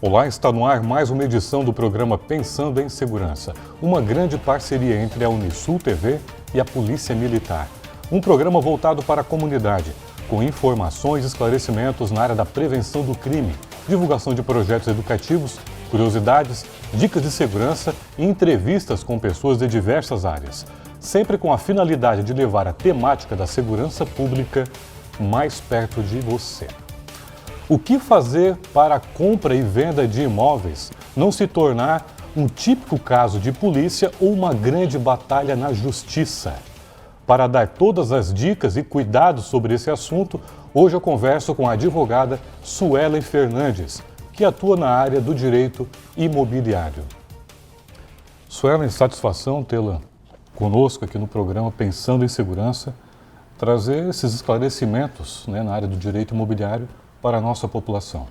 Olá, está no ar mais uma edição do programa Pensando em Segurança, uma grande parceria entre a Unisul TV e a Polícia Militar. Um programa voltado para a comunidade, com informações e esclarecimentos na área da prevenção do crime, divulgação de projetos educativos, curiosidades, dicas de segurança e entrevistas com pessoas de diversas áreas, sempre com a finalidade de levar a temática da segurança pública mais perto de você. O que fazer para a compra e venda de imóveis não se tornar um típico caso de polícia ou uma grande batalha na justiça? Para dar todas as dicas e cuidados sobre esse assunto, hoje eu converso com a advogada Suelen Fernandes, que atua na área do direito imobiliário. Suelen, satisfação tê-la conosco aqui no programa Pensando em Segurança, trazer esses esclarecimentos, na área do direito imobiliário para a nossa população.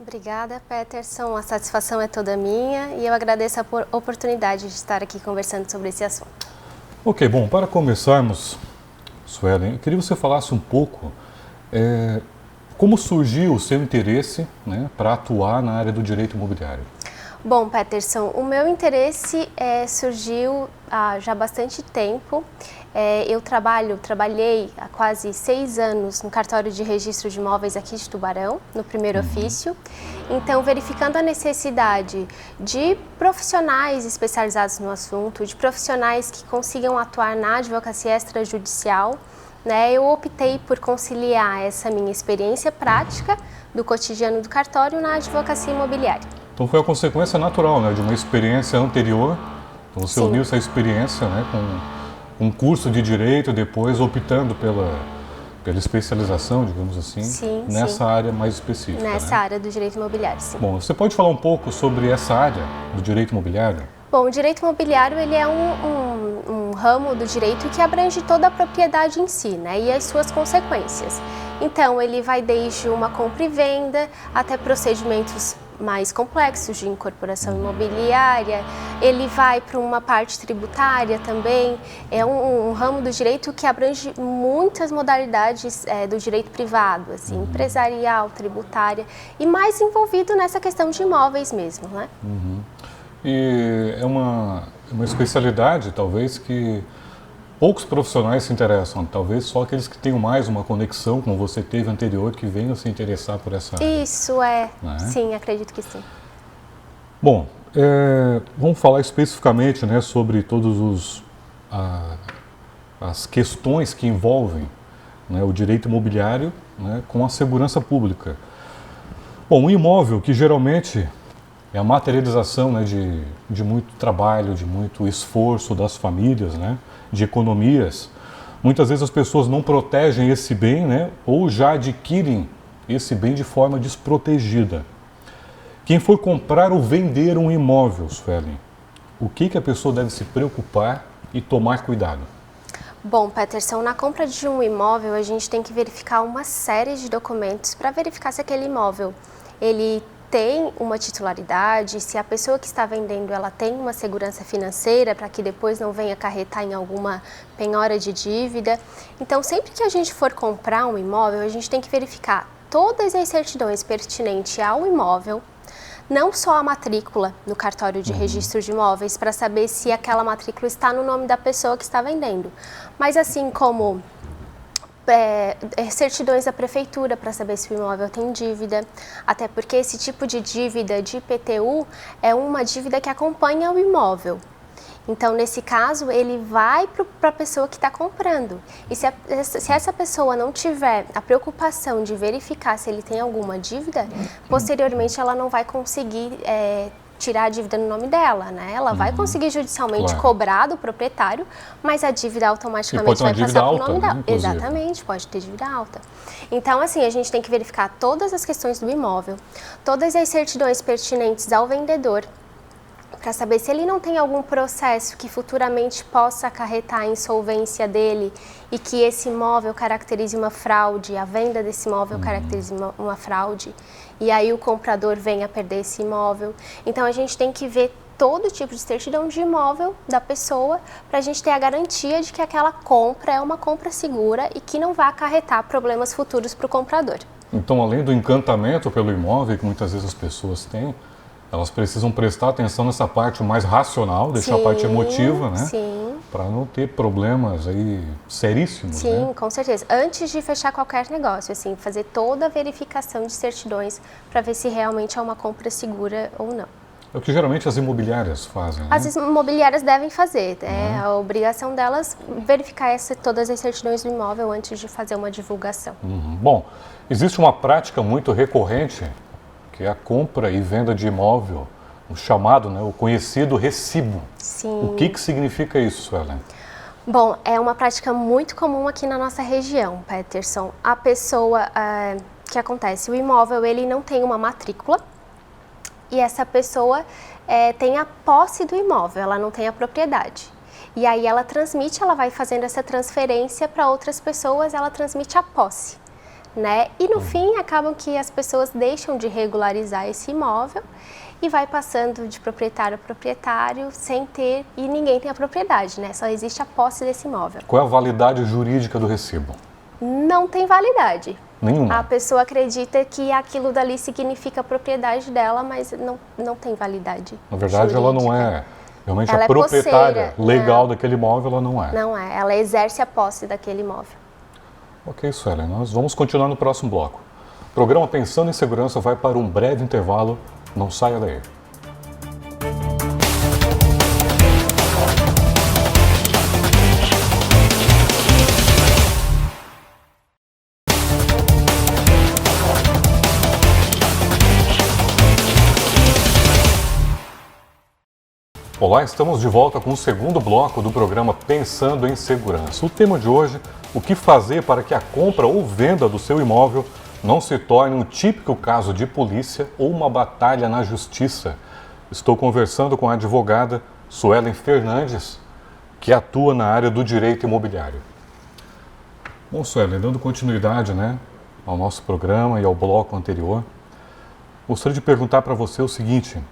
Obrigada, Peterson. A satisfação é toda minha e eu agradeço a oportunidade de estar aqui conversando sobre esse assunto. Ok, bom, para começarmos, Suelen, eu queria que você falasse um pouco como surgiu o seu interesse para atuar na área do direito imobiliário. Bom, Peterson, o meu interesse surgiu há já bastante tempo. Eu trabalhei há quase 6 anos no cartório de registro de imóveis aqui de Tubarão, no primeiro ofício. Então, verificando a necessidade de profissionais especializados no assunto, de profissionais que consigam atuar na advocacia extrajudicial, eu optei por conciliar essa minha experiência prática do cotidiano do cartório na advocacia imobiliária. Então, foi a consequência natural, de uma experiência anterior. Então, você Sim. uniu essa experiência com um curso de direito, depois optando pela especialização, digamos assim, Sim, nessa área mais específica. Nessa área do direito imobiliário, sim. Bom, você pode falar um pouco sobre essa área do direito imobiliário? Bom, o direito imobiliário ele é um ramo do direito que abrange toda a propriedade em si, e as suas consequências. Então, ele vai desde uma compra e venda até procedimentos mais complexos de incorporação imobiliária, ele vai para uma parte tributária também, é um ramo do direito que abrange muitas modalidades do direito privado, assim, empresarial, tributária e mais envolvido nessa questão de imóveis mesmo, E é uma especialidade, talvez, que poucos profissionais se interessam, talvez só aqueles que tenham mais uma conexão como você teve anterior, que venham se interessar por essa área. Isso sim, acredito que sim. Bom, vamos falar especificamente sobre todas as questões que envolvem o direito imobiliário com a segurança pública. Bom, um imóvel que geralmente é a materialização de muito trabalho, de muito esforço das famílias, de economias. Muitas vezes as pessoas não protegem esse bem, ou já adquirem esse bem de forma desprotegida. Quem for comprar ou vender um imóvel, Suelen, o que a pessoa deve se preocupar e tomar cuidado? Bom, Peterson, na compra de um imóvel a gente tem que verificar uma série de documentos para verificar se aquele imóvel ele tem uma titularidade, se a pessoa que está vendendo ela tem uma segurança financeira para que depois não venha acarretar em alguma penhora de dívida. Então, sempre que a gente for comprar um imóvel, a gente tem que verificar todas as certidões pertinentes ao imóvel, não só a matrícula no cartório de registro de imóveis, para saber se aquela matrícula está no nome da pessoa que está vendendo, mas assim como certidões da prefeitura para saber se o imóvel tem dívida, até porque esse tipo de dívida de IPTU é uma dívida que acompanha o imóvel. Então, nesse caso, ele vai para a pessoa que está comprando. E se essa pessoa não tiver a preocupação de verificar se ele tem alguma dívida, posteriormente ela não vai conseguir tirar a dívida no nome dela, Ela vai conseguir judicialmente cobrar do proprietário, mas a dívida automaticamente vai passar para o nome dela. Exatamente, pode ter dívida alta. Então, assim, a gente tem que verificar todas as questões do imóvel, todas as certidões pertinentes ao vendedor, para saber se ele não tem algum processo que futuramente possa acarretar a insolvência dele e que esse imóvel caracterize uma fraude, a venda desse imóvel caracterize uma fraude, e aí o comprador venha a perder esse imóvel. Então, a gente tem que ver todo tipo de certidão de imóvel da pessoa para a gente ter a garantia de que aquela compra é uma compra segura e que não vai acarretar problemas futuros para o comprador. Então, além do encantamento pelo imóvel que muitas vezes as pessoas têm, Elas precisam prestar atenção nessa parte mais racional, deixar a parte emotiva, né? Sim. Para não ter problemas aí seríssimos, Sim, né? com certeza. Antes de fechar qualquer negócio, assim, fazer toda a verificação de certidões para ver se realmente é uma compra segura ou não. É o que geralmente as imobiliárias fazem, né? As imobiliárias devem fazer, é a obrigação delas verificar todas as certidões do imóvel antes de fazer uma divulgação. Bom, existe uma prática muito recorrente, que é a compra e venda de imóvel, o chamado, né, o conhecido recibo. Sim. O que significa isso, Suelen? Bom, é uma prática muito comum aqui na nossa região, Peterson. A pessoa, que acontece, o imóvel ele não tem uma matrícula e essa pessoa tem a posse do imóvel, ela não tem a propriedade. E aí ela vai fazendo essa transferência para outras pessoas, ela transmite a posse, né? E no fim acabam que as pessoas deixam de regularizar esse imóvel e vai passando de proprietário a proprietário sem ter, e ninguém tem a propriedade, né? Só existe a posse desse imóvel. Qual é a validade jurídica do recibo? Não tem validade. Nenhuma. A pessoa acredita que aquilo dali significa a propriedade dela, mas não tem validade. Na verdade, jurídica. ela não é realmente Ela a é proprietária posseira, legal daquele imóvel, ela não é. Não é, ela exerce a posse daquele imóvel. Ok, Suelen, nós vamos continuar no próximo bloco. O programa Pensando em Segurança vai para um breve intervalo, não saia daí. Olá, estamos de volta com o segundo bloco do programa Pensando em Segurança. O tema de hoje, o que fazer para que a compra ou venda do seu imóvel não se torne um típico caso de polícia ou uma batalha na justiça. Estou conversando com a advogada Suelen Fernandes, que atua na área do direito imobiliário. Bom, Suelen, dando continuidade, ao nosso programa e ao bloco anterior, gostaria de perguntar para você o seguinte: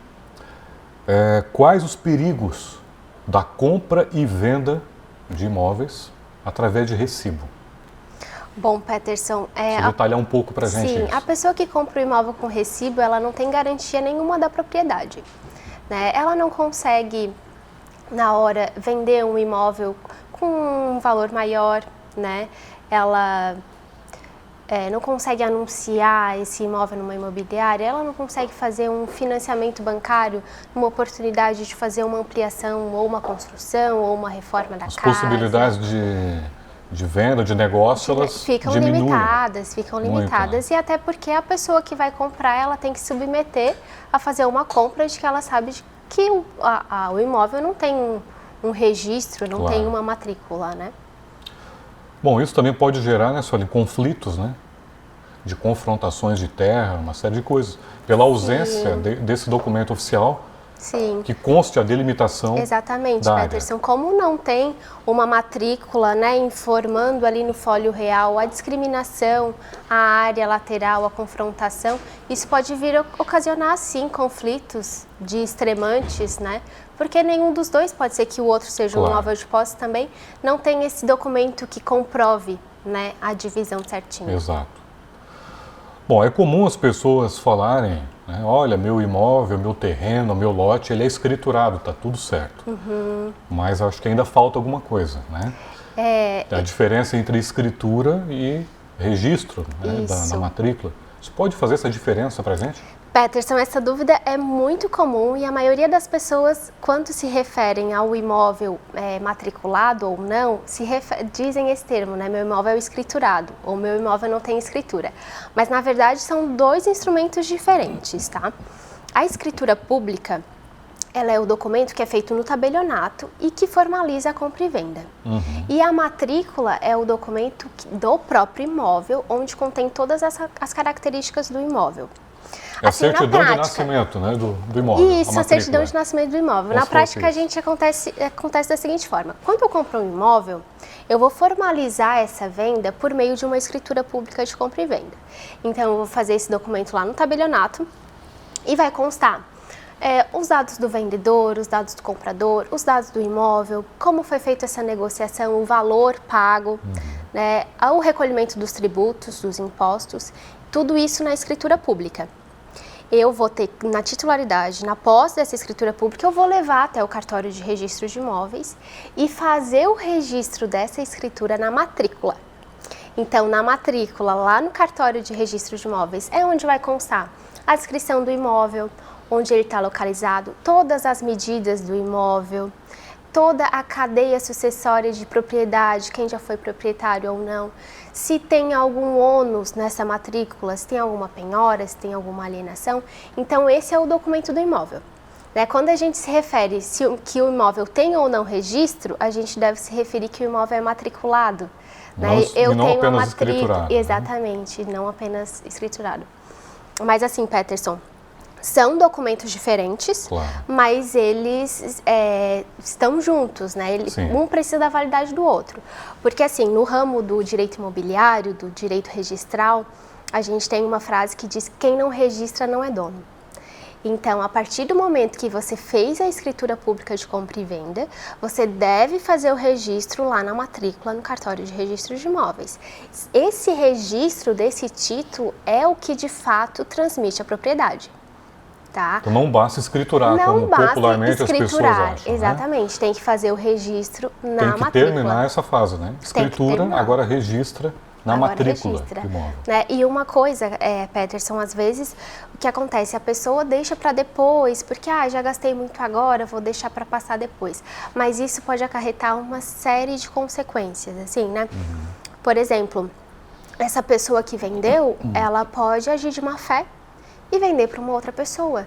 quais os perigos da compra e venda de imóveis através de recibo? Bom, Peterson, Você detalhar um pouco para a gente sim, isso. a pessoa que compra o imóvel com recibo, ela não tem garantia nenhuma da propriedade, né? Ela não consegue, na hora, vender um imóvel com um valor maior, né? Ela não consegue anunciar esse imóvel numa imobiliária, ela não consegue fazer um financiamento bancário, uma oportunidade de fazer uma ampliação ou uma construção ou uma reforma da casa. As possibilidades de venda, de negócio, elas ficam diminuem. Ficam Muito, limitadas. né? E até porque a pessoa que vai comprar, ela tem que submeter a fazer uma compra de que ela sabe que o imóvel não tem um registro, não Claro. tem uma matrícula, né? Bom, isso também pode gerar, conflitos, de confrontações de terra, uma série de coisas. Pela ausência desse documento oficial, Sim. que conste a delimitação Exatamente, da área. Peterson. Como não tem uma matrícula, informando ali no folio real a discriminação, a área lateral, a confrontação, isso pode vir a ocasionar, sim, conflitos de extremantes, Porque nenhum dos dois, pode ser que o outro seja um imóvel de posse também, não tem esse documento que comprove, a divisão certinha. Exato. Bom, é comum as pessoas falarem, olha, meu imóvel, meu terreno, meu lote, ele é escriturado, está tudo certo. Mas acho que ainda falta alguma coisa, A diferença entre escritura e registro, da matrícula. Você pode fazer essa diferença para a gente? Peterson, essa dúvida é muito comum e a maioria das pessoas, quando se referem ao imóvel matriculado ou não, dizem esse termo, meu imóvel é escriturado ou meu imóvel não tem escritura. Mas, na verdade, são dois instrumentos diferentes, tá? A escritura pública, ela é o documento que é feito no tabelionato e que formaliza a compra e venda. E a matrícula é o documento do próprio imóvel, onde contém todas as características do imóvel. É a certidão de nascimento, do imóvel. Isso, a certidão de nascimento do imóvel. Na prática, acontece da seguinte forma: quando eu compro um imóvel, eu vou formalizar essa venda por meio de uma escritura pública de compra e venda. Então, eu vou fazer esse documento lá no tabelionato e vai constar os dados do vendedor, os dados do comprador, os dados do imóvel, como foi feita essa negociação, o valor pago, o recolhimento dos tributos, dos impostos, tudo isso na escritura pública. eu vou ter, na titularidade, na posse dessa escritura pública, eu vou levar até o cartório de registro de imóveis e fazer o registro dessa escritura na matrícula. Então, na matrícula, lá no cartório de registro de imóveis, é onde vai constar a descrição do imóvel, onde ele está localizado, todas as medidas do imóvel, toda a cadeia sucessória de propriedade, quem já foi proprietário ou não, se tem algum ônus nessa matrícula, se tem alguma penhora, se tem alguma alienação. Então, esse é o documento do imóvel. Quando a gente se refere que o imóvel tem ou não registro, a gente deve se referir que o imóvel é matriculado. Eu não tenho apenas escriturado. Exatamente, não apenas escriturado. Mas assim, Peterson, são documentos diferentes, claro, mas eles estão juntos, né? Um precisa da validade do outro. Porque assim, no ramo do direito imobiliário, do direito registral, a gente tem uma frase que diz: quem não registra não é dono. Então, a partir do momento que você fez a escritura pública de compra e venda, você deve fazer o registro lá na matrícula, no cartório de registro de imóveis. Esse registro desse título é o que de fato transmite a propriedade. Tá? Então não basta escriturar, como popularmente as pessoas acham. Exatamente, né? Tem que fazer o registro na matrícula. Tem que terminar essa fase, né? Escritura, agora registra na matrícula do imóvel. Né? E uma coisa, Peterson, às vezes o que acontece, a pessoa deixa para depois, porque já gastei muito agora, vou deixar para passar depois. Mas isso pode acarretar uma série de consequências, assim, né? Por exemplo, essa pessoa que vendeu, ela pode agir de má fé e vender para uma outra pessoa,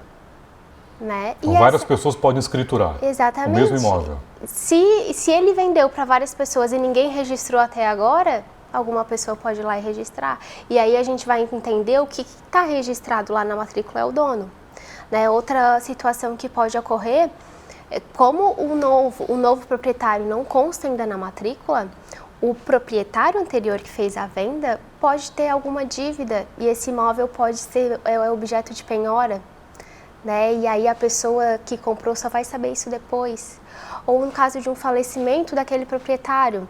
né? Então, várias pessoas podem escriturar exatamente o mesmo imóvel. Se ele vendeu para várias pessoas e ninguém registrou até agora, alguma pessoa pode ir lá e registrar. E aí a gente vai entender o que está registrado lá na matrícula é o dono. Né? Outra situação que pode ocorrer, como o novo proprietário não consta ainda na matrícula, o proprietário anterior que fez a venda pode ter alguma dívida e esse imóvel pode ser objeto de penhora, né? E aí a pessoa que comprou só vai saber isso depois. Ou no caso de um falecimento daquele proprietário,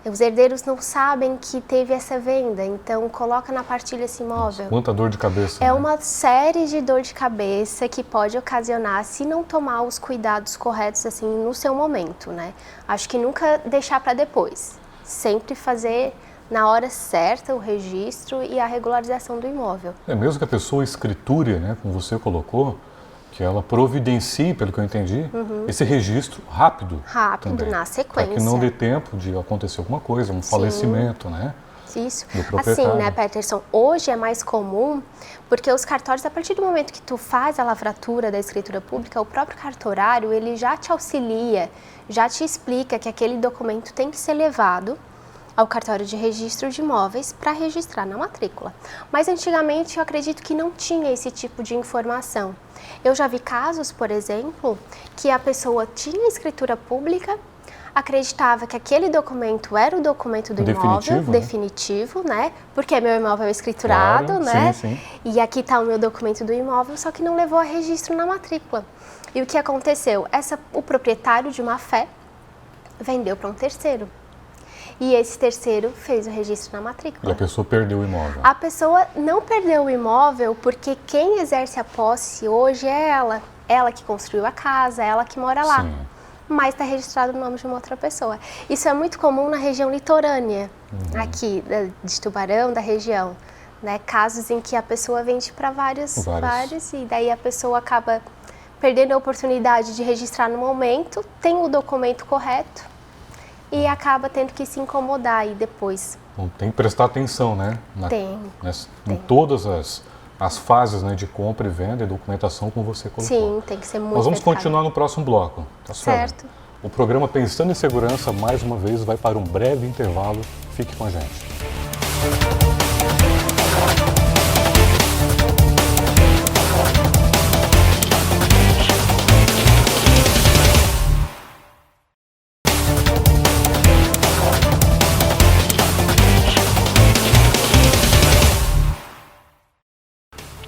os herdeiros não sabem que teve essa venda, então coloca na partilha esse imóvel. Quanta dor de cabeça. É uma série de dor de cabeça que pode ocasionar se não tomar os cuidados corretos assim no seu momento, né? Acho que nunca deixar para depois. Sempre fazer na hora certa o registro e a regularização do imóvel. Mesmo que a pessoa escriture, né, como você colocou, que ela providencie, pelo que eu entendi, esse registro rápido. Rápido, na sequência. Para que não dê tempo de acontecer alguma coisa, um falecimento, né? Isso. Do proprietário. Assim, né, Peterson, hoje é mais comum, porque os cartórios, a partir do momento que tu faz a lavratura da escritura pública, o próprio cartorário, ele já te auxilia, já te explica que aquele documento tem que ser levado ao cartório de registro de imóveis para registrar na matrícula. Mas antigamente eu acredito que não tinha esse tipo de informação. Eu já vi casos, por exemplo, que a pessoa tinha escritura pública, acreditava que aquele documento era o documento do imóvel, definitivo, né? Porque meu imóvel é escriturado, claro, né? Sim. E aqui está o meu documento do imóvel, só que não levou a registro na matrícula. E o que aconteceu? O proprietário de má fé vendeu para um terceiro. E esse terceiro fez o registro na matrícula. E a pessoa perdeu o imóvel. A pessoa não perdeu o imóvel porque quem exerce a posse hoje é ela. Ela que construiu a casa, ela que mora lá. Sim. Mas está registrado no nome de uma outra pessoa. Isso é muito comum na região litorânea, aqui de Tubarão, da região. Né? Casos em que a pessoa vende para vários, e daí a pessoa acaba perdendo a oportunidade de registrar no momento, tem o documento correto e acaba tendo que se incomodar aí depois. Bom, tem que prestar atenção, né? Em todas as fases, né, de compra e venda e documentação, como você colocou. Sim, tem que ser muito Nós vamos verificado. continuar no próximo bloco, tá certo? O programa Pensando em Segurança, mais uma vez, vai para um breve intervalo. Fique com a gente.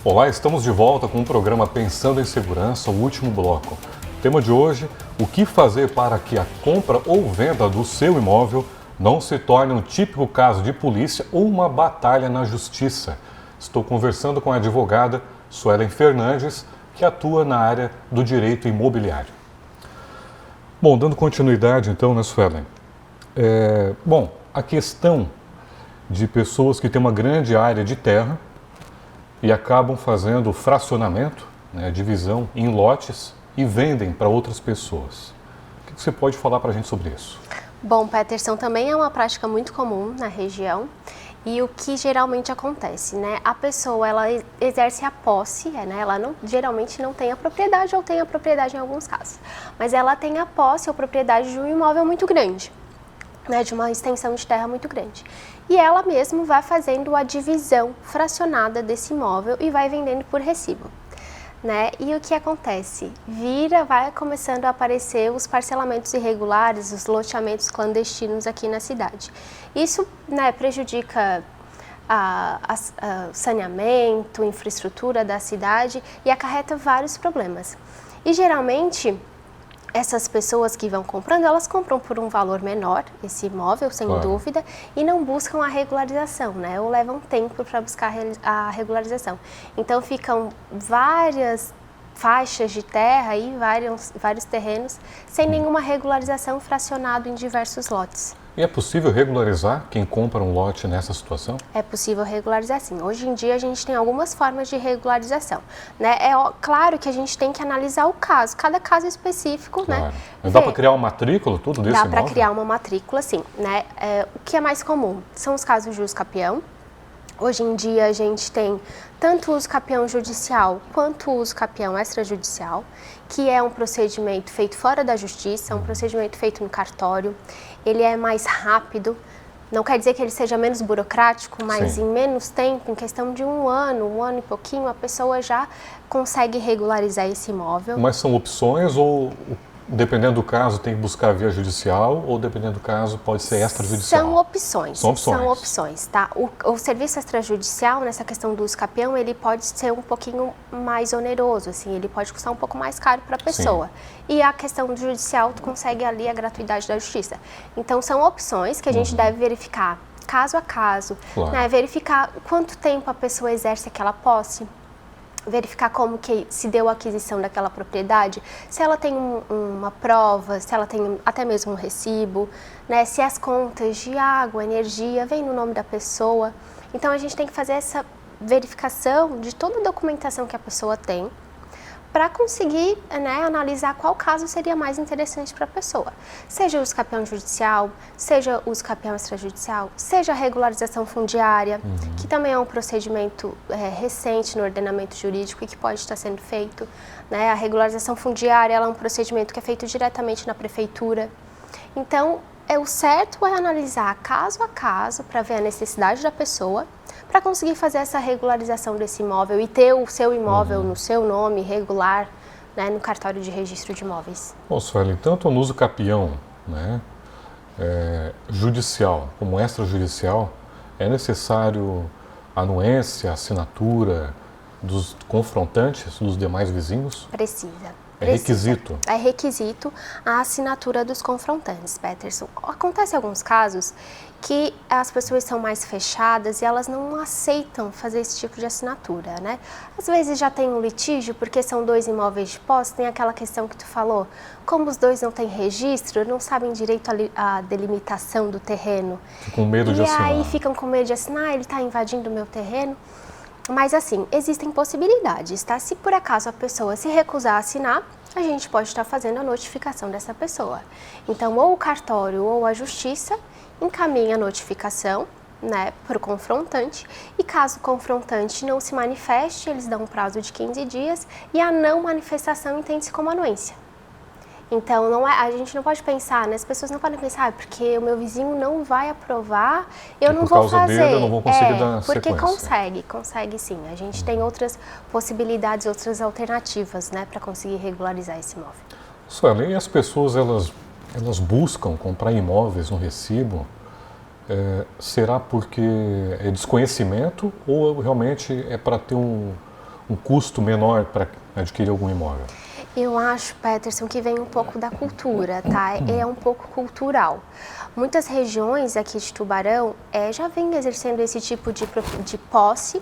Olá, estamos de volta com o programa Pensando em Segurança, o último bloco. O tema de hoje, o que fazer para que a compra ou venda do seu imóvel não se torne um típico caso de polícia ou uma batalha na justiça. Estou conversando com a advogada Suelen Fernandes, que atua na área do direito imobiliário. Bom, dando continuidade então, né, Suelen? A questão de pessoas que têm uma grande área de terra e acabam fazendo fracionamento, né, divisão em lotes e vendem para outras pessoas. O que você pode falar para a gente sobre isso? Bom, Peterson, também é uma prática muito comum na região. E o que geralmente acontece, né? A pessoa, ela exerce a posse, né? Ela geralmente não tem a propriedade ou tem a propriedade em alguns casos. Mas ela tem a posse ou propriedade de um imóvel muito grande, né? De uma extensão de terra muito grande. E ela mesma vai fazendo a divisão fracionada desse imóvel e vai vendendo por recibo. Né? E o que acontece? Vai começando a aparecer os parcelamentos irregulares, os loteamentos clandestinos aqui na cidade. Isso, né, prejudica o saneamento, infraestrutura da cidade e acarreta vários problemas. E geralmente essas pessoas que vão comprando, elas compram por um valor menor esse imóvel, sem dúvida, e não buscam a regularização, né? Ou levam tempo para buscar a regularização. Então ficam várias faixas de terra e vários terrenos sem nenhuma regularização, fracionado em diversos lotes. E é possível regularizar quem compra um lote nessa situação? É possível regularizar sim. Hoje em dia a gente tem algumas formas de regularização, né? Claro que a gente tem que analisar o caso, cada caso específico, né? Mas dá para criar uma matrícula, tudo desse imóvel? Dá para criar uma matrícula, sim, né? O que é mais comum são os casos de uso capião. Hoje em dia a gente tem tanto o uso capião judicial quanto o uso capião extrajudicial, que é um procedimento feito fora da justiça, um procedimento feito no cartório. Ele é mais rápido, não quer dizer que ele seja menos burocrático, mas em menos tempo, em questão de um ano e pouquinho, a pessoa já consegue regularizar esse imóvel. Mas são opções ou, dependendo do caso, tem que buscar via judicial ou, dependendo do caso, pode ser extrajudicial? São opções. São opções. São opções, tá? O serviço extrajudicial, nessa questão do uso capião, ele pode ser um pouquinho mais oneroso, assim, ele pode custar um pouco mais caro para a pessoa. E a questão do judicial, tu consegue ali a gratuidade da justiça. Então, são opções que a gente deve verificar caso a caso, né? Verificar quanto tempo a pessoa exerce aquela posse, verificar como que se deu a aquisição daquela propriedade, se ela tem uma prova, se ela tem até mesmo um recibo, né? Se as contas de água, energia, vêm no nome da pessoa. Então, a gente tem que fazer essa verificação de toda a documentação que a pessoa tem para conseguir, né, analisar qual caso seria mais interessante para a pessoa. Seja o uso capião judicial, seja o uso capião extrajudicial, seja a regularização fundiária, que também é um procedimento recente no ordenamento jurídico e que pode estar sendo feito. Né? A regularização fundiária ela é um procedimento que é feito diretamente na prefeitura. Então, o certo é analisar caso a caso para ver a necessidade da pessoa, para conseguir fazer essa regularização desse imóvel e ter o seu imóvel no seu nome regular, né, no cartório de registro de imóveis. Bom, Suelen, tanto no uso capião, né, judicial como extrajudicial, é necessário anuência, assinatura dos confrontantes, dos demais vizinhos? Precisa. É requisito? É requisito a assinatura dos confrontantes, Peterson. Acontece alguns casos que as pessoas são mais fechadas e elas não aceitam fazer esse tipo de assinatura, né? Às vezes já tem um litígio porque são dois imóveis de posse, tem aquela questão que tu falou, como os dois não têm registro, não sabem direito a delimitação do terreno. Ficam com medo de assinar. E aí ficam com medo de assinar, ele está invadindo o meu terreno. Mas assim, existem possibilidades, tá? Se por acaso a pessoa se recusar a assinar, a gente pode estar fazendo a notificação dessa pessoa. Então, ou o cartório ou a justiça encaminha a notificação, né, para o confrontante, e caso o confrontante não se manifeste, eles dão um prazo de 15 dias e a não manifestação entende-se como anuência. Então, a gente não pode pensar, né? As pessoas não podem pensar, porque o meu vizinho não vai aprovar, eu não vou fazer. Por causa dele, eu não vou conseguir dar sequência. Porque consegue sim. A gente tem outras possibilidades, outras alternativas, né, para conseguir regularizar esse imóvel. Suelen, e as pessoas, elas buscam comprar imóveis no recibo, será porque é desconhecimento ou realmente é para ter um custo menor para adquirir algum imóvel? Eu acho, Peterson, que vem um pouco da cultura, tá? É um pouco cultural. Muitas regiões aqui de Tubarão já vêm exercendo esse tipo de posse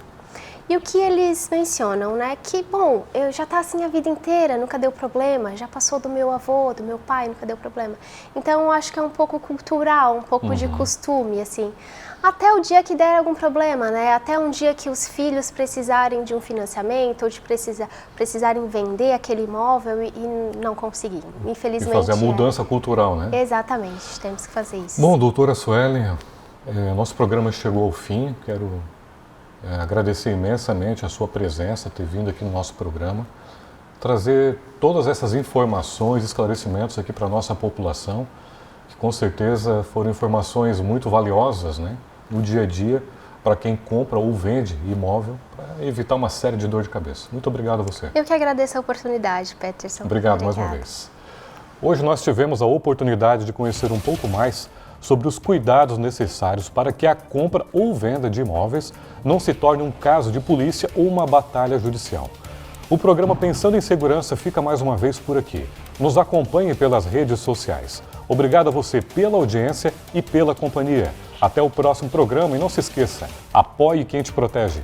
E o que eles mencionam, né? Que, bom, eu já tá assim a vida inteira, nunca deu problema, já passou do meu avô, do meu pai, nunca deu problema. Então, eu acho que é um pouco cultural, um pouco de costume, assim. Até o dia que der algum problema, né? Até um dia que os filhos precisarem de um financiamento ou de precisarem vender aquele imóvel e não conseguirem. Infelizmente. E fazer a mudança cultural, né? Exatamente, temos que fazer isso. Bom, doutora Suelen, nosso programa chegou ao fim. Quero agradecer imensamente a sua presença, ter vindo aqui no nosso programa, trazer todas essas informações, esclarecimentos aqui para a nossa população, que com certeza foram informações muito valiosas, né, no dia a dia, para quem compra ou vende imóvel, para evitar uma série de dor de cabeça. Muito obrigado a você. Eu que agradeço a oportunidade, Peterson. Obrigado mais uma vez. Hoje nós tivemos a oportunidade de conhecer um pouco mais sobre os cuidados necessários para que a compra ou venda de imóveis não se torne um caso de polícia ou uma batalha judicial. O programa Pensando em Segurança fica mais uma vez por aqui. Nos acompanhe pelas redes sociais. Obrigado a você pela audiência e pela companhia. Até o próximo programa e não se esqueça, apoie quem te protege.